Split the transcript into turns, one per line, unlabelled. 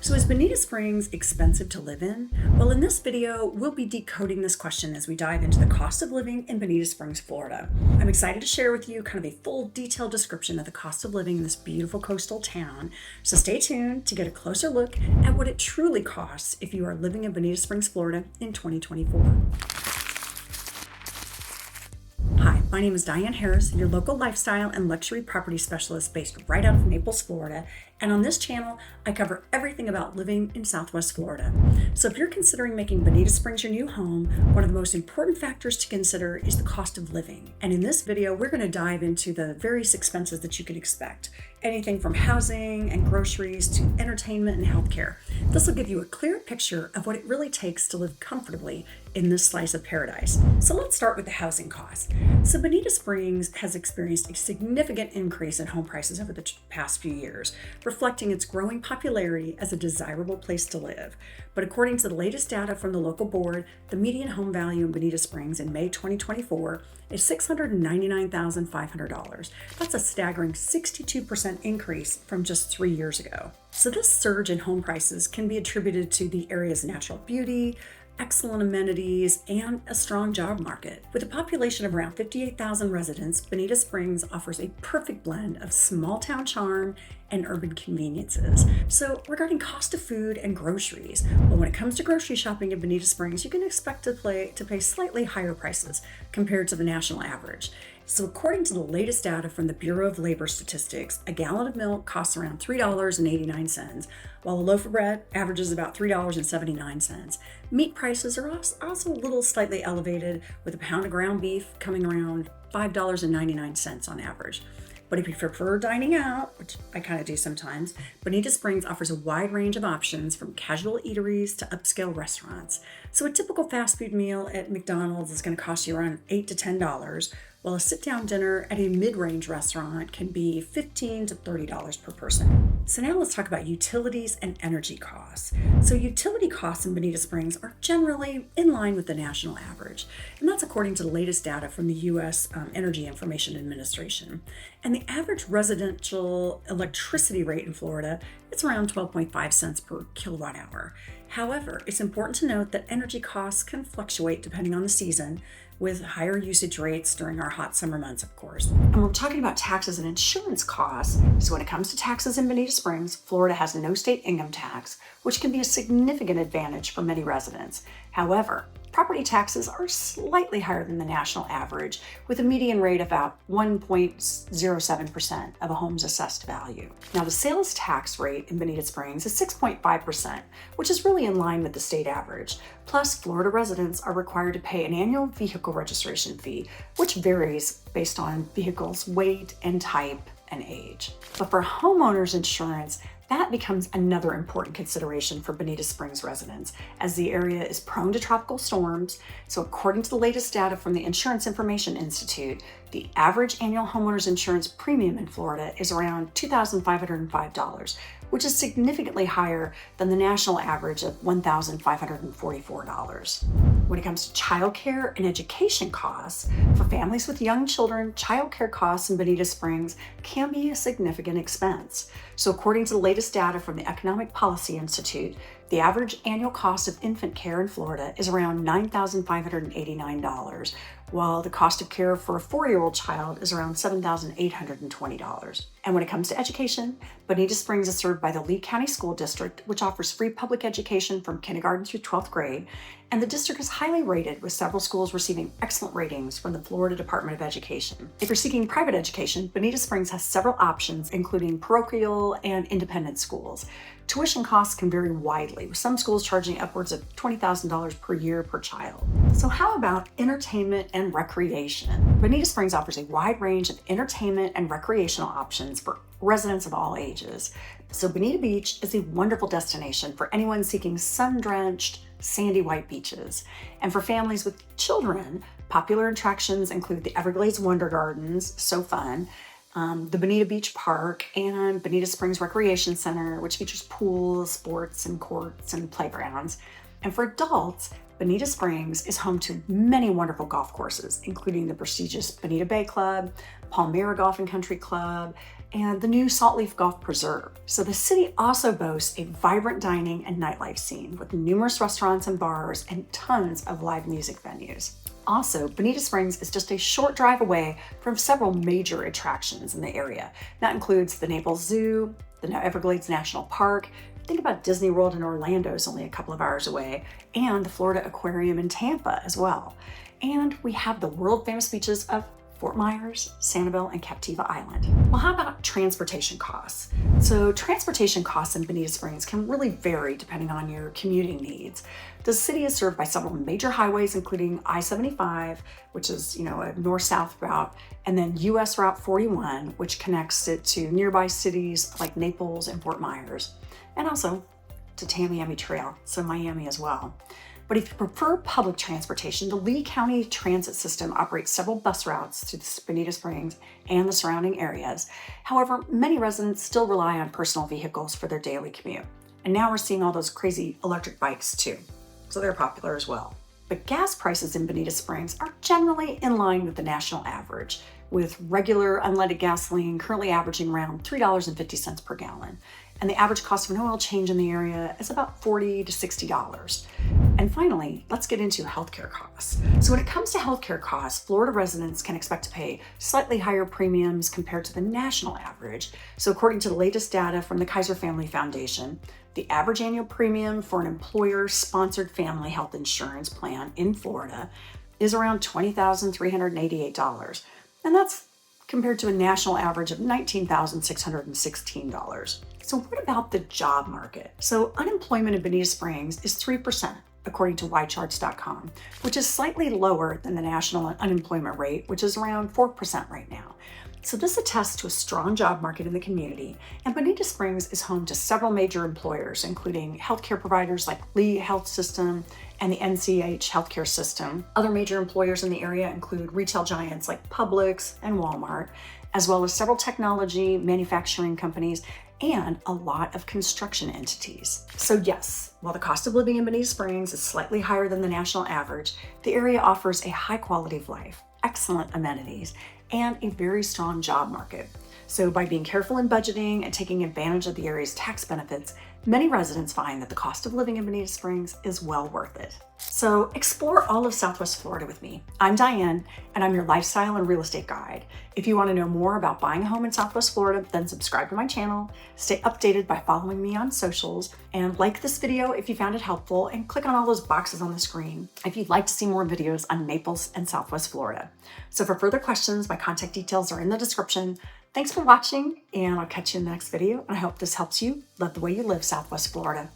So is Bonita Springs expensive to live in? Well, in this video, we'll be decoding this question as we dive into the cost of living in Bonita Springs, Florida. I'm excited to share with you kind of a full detailed description of the cost of living in this beautiful coastal town. So stay tuned to get a closer look at what it truly costs if you are living in Bonita Springs, Florida in 2024. Hi, my name is Diane Harris, your local lifestyle and luxury property specialist based right out of Naples, Florida. And on this channel, I cover everything about living in Southwest Florida. So if you're considering making Bonita Springs your new home, one of the most important factors to consider is the cost of living. And in this video, we're going to dive into the various expenses that you can expect. Anything from housing and groceries to entertainment and healthcare. This will give you a clear picture of what it really takes to live comfortably in this slice of paradise. So let's start with the housing costs. So Bonita Springs has experienced a significant increase in home prices over the past few years, reflecting its growing popularity as a desirable place to live. But according to the latest data from the local board, the median home value in Bonita Springs in May 2024 is $699,500. That's a staggering 62% increase from just 3 years ago. So this surge in home prices can be attributed to the area's natural beauty, excellent amenities, and a strong job market. With a population of around 58,000 residents, Bonita Springs offers a perfect blend of small town charm and urban conveniences. So regarding cost of food and groceries, well, when it comes to grocery shopping in Bonita Springs, you can expect to pay slightly higher prices compared to the national average. So according to the latest data from the Bureau of Labor Statistics, a gallon of milk costs around $3.89, while a loaf of bread averages about $3.79. Meat prices are also a little slightly elevated, with a pound of ground beef coming around $5.99 on average. But if you prefer dining out, which I kind of do sometimes, Bonita Springs offers a wide range of options from casual eateries to upscale restaurants. So a typical fast food meal at McDonald's is going to cost you around $8 to $10, while a sit-down dinner at a mid-range restaurant can be $15 to $30 per person. So now let's talk about utilities and energy costs. So utility costs in Bonita Springs are generally in line with the national average, and that's according to the latest data from the U.S. Energy Information Administration. And the average residential electricity rate in Florida, it's around 12.5 cents per kilowatt hour. However, it's important to note that energy costs can fluctuate depending on the season, with higher usage rates during our hot summer months, of course. And we're talking about taxes and insurance costs. So when it comes to taxes in Bonita Springs, Florida has no state income tax, which can be a significant advantage for many residents. However, property taxes are slightly higher than the national average, with a median rate of about 1.07% of a home's assessed value. Now, the sales tax rate in Bonita Springs is 6.5%, which is really in line with the state average. Plus, Florida residents are required to pay an annual vehicle registration fee, which varies based on vehicles' weight and type and age. But for homeowners insurance, that becomes another important consideration for Bonita Springs residents, as the area is prone to tropical storms. So according to the latest data from the Insurance Information Institute, the average annual homeowners insurance premium in Florida is around $2,505, which is significantly higher than the national average of $1,544. When it comes to childcare and education costs, for families with young children, childcare costs in Bonita Springs can be a significant expense. So according to the latest data from the Economic Policy Institute, the average annual cost of infant care in Florida is around $9,589, while the cost of care for a 4-year-old child is around $7,820. And when it comes to education, Bonita Springs is served by the Lee County School District, which offers free public education from kindergarten through 12th grade, and the district is highly rated, with several schools receiving excellent ratings from the Florida Department of Education. If you're seeking private education, Bonita Springs has several options, including parochial and independent schools. Tuition costs can vary widely, with some schools charging upwards of $20,000 per year per child. So how about entertainment and recreation? Bonita Springs offers a wide range of entertainment and recreational options for residents of all ages. So Bonita Beach is a wonderful destination for anyone seeking sun-drenched, sandy white beaches. And for families with children, popular attractions include the Everglades Wonder Gardens, so fun, the Bonita Beach Park, and Bonita Springs Recreation Center, which features pools, sports and courts and playgrounds. And for adults, Bonita Springs is home to many wonderful golf courses, including the prestigious Bonita Bay Club, Palmyra Golf and Country Club, and the new Saltleaf Golf Preserve. So the city also boasts a vibrant dining and nightlife scene with numerous restaurants and bars and tons of live music venues. Also, Bonita Springs is just a short drive away from several major attractions in the area. That includes the Naples Zoo, the Everglades National Park. Think about Disney World in Orlando is only a couple of hours away, and the Florida Aquarium in Tampa as well. And we have the world famous beaches of Fort Myers, Sanibel, and Captiva Island. Well, how about transportation costs? So transportation costs in Bonita Springs can really vary depending on your commuting needs. The city is served by several major highways, including I-75, which is, a north-south route, and then US Route 41, which connects it to nearby cities like Naples and Fort Myers, and also to Tamiami Trail, so Miami as well. But if you prefer public transportation, the Lee County Transit System operates several bus routes through Bonita Springs and the surrounding areas. However, many residents still rely on personal vehicles for their daily commute. And now we're seeing all those crazy electric bikes too, so they're popular as well. But gas prices in Bonita Springs are generally in line with the national average, with regular unleaded gasoline currently averaging around $3.50 per gallon. And the average cost of an oil change in the area is about $40 to $60. And finally, let's get into healthcare costs. So when it comes to healthcare costs, Florida residents can expect to pay slightly higher premiums compared to the national average. So according to the latest data from the Kaiser Family Foundation, the average annual premium for an employer-sponsored family health insurance plan in Florida is around $20,388. And that's compared to a national average of $19,616. So what about the job market? So unemployment in Bonita Springs is 3%, according to YCharts.com, which is slightly lower than the national unemployment rate, which is around 4% right now. So this attests to a strong job market in the community, and Bonita Springs is home to several major employers, including healthcare providers like Lee Health System and the NCH healthcare system. Other major employers in the area include retail giants like Publix and Walmart, as well as several technology, manufacturing companies, and a lot of construction entities. So yes, while the cost of living in Bonita Springs is slightly higher than the national average, the area offers a high quality of life, excellent amenities, and a very strong job market. So by being careful in budgeting and taking advantage of the area's tax benefits, many residents find that the cost of living in Bonita Springs is well worth it. So explore all of Southwest Florida with me. I'm Diane, and I'm your lifestyle and real estate guide. If you want to know more about buying a home in Southwest Florida, then subscribe to my channel, stay updated by following me on socials, and like this video if you found it helpful, and click on all those boxes on the screen if you'd like to see more videos on Naples and Southwest Florida. So for further questions, my contact details are in the description. Thanks for watching, and I'll catch you in the next video. And I hope this helps you love the way you live Southwest Florida.